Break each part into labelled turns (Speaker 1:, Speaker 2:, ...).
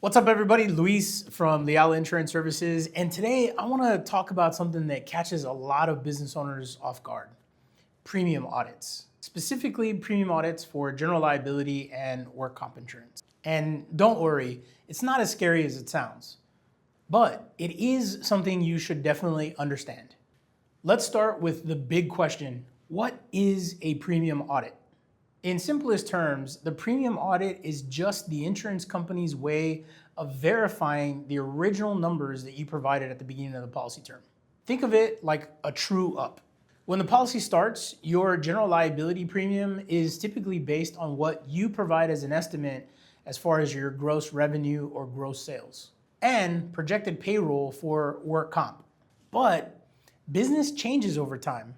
Speaker 1: What's up, everybody? Luis from Leal Insurance Services, and today I want to talk about something that catches a lot of business owners off guard: premium audits. Specifically, premium audits for general liability and work comp insurance. And don't worry, it's not as scary as it sounds, but it is something you should definitely understand. Let's start with the big question: what is a premium audit? In simplest terms, the premium audit is just the insurance company's way of verifying the original numbers that you provided at the beginning of the policy term. Think of it like a true up. When the policy starts, your general liability premium is typically based on what you provide as an estimate as far as your gross revenue or gross sales, and projected payroll for work comp. But business changes over time.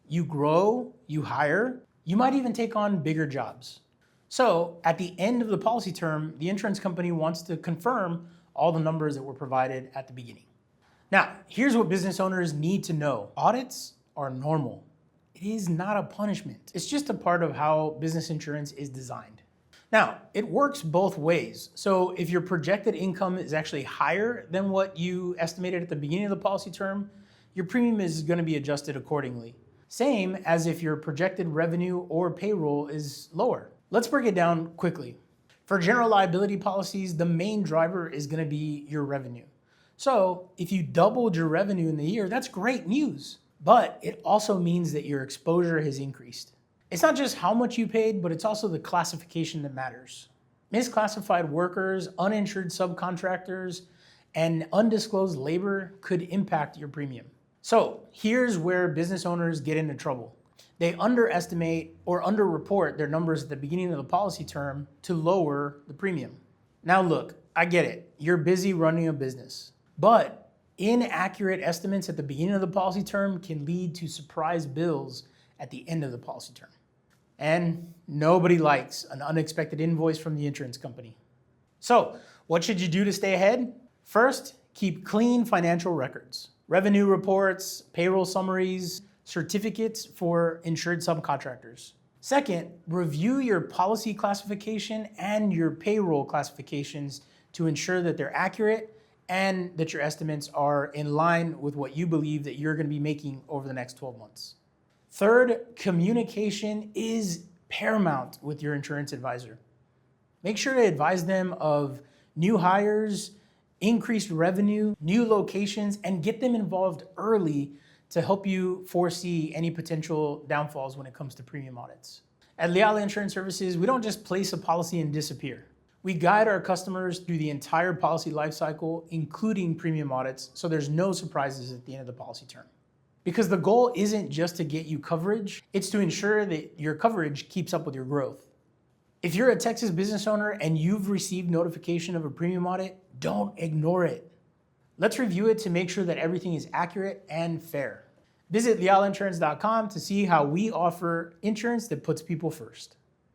Speaker 1: You grow, you hire, you might even take on bigger jobs. So at the end of the policy term, the insurance company wants to confirm all the numbers that were provided at the beginning. Now, here's what business owners need to know. Audits are normal. It is not a punishment. It's just a part of how business insurance is designed. Now, it works both ways. So if your projected income is actually higher than what you estimated at the beginning of the policy term, your premium is going to be adjusted accordingly. Same as if your projected revenue or payroll is lower. Let's break it down quickly. For general liability policies, the main driver is going to be your revenue. So if you doubled your revenue in the year, that's great news. But it also means that your exposure has increased. It's not just how much you paid, but it's also the classification that matters. Misclassified workers, uninsured subcontractors, and undisclosed labor could impact your premium. So here's where business owners get into trouble. They underestimate or underreport their numbers at the beginning of the policy term to lower the premium. Now look, I get it. You're busy running a business, but inaccurate estimates at the beginning of the policy term can lead to surprise bills at the end of the policy term. And nobody likes an unexpected invoice from the insurance company. So what should you do to stay ahead? First, keep clean financial records. Revenue reports, payroll summaries, certificates for insured subcontractors. Second, review your policy classification and your payroll classifications to ensure that they're accurate and that your estimates are in line with what you believe that you're going to be making over the next 12 months. Third, communication is paramount with your insurance advisor. Make sure to advise them of new hires, increased revenue, new locations, and get them involved early to help you foresee any potential downfalls when it comes to premium audits. At Leal Insurance Services, we don't just place a policy and disappear. We guide our customers through the entire policy lifecycle, including premium audits, so there's no surprises at the end of the policy term. Because the goal isn't just to get you coverage, it's to ensure that your coverage keeps up with your growth. If you're a Texas business owner and you've received notification of a premium audit, don't ignore it. Let's review it to make sure that everything is accurate and fair. Visit lealinsurance.com to see how we offer insurance that puts people first.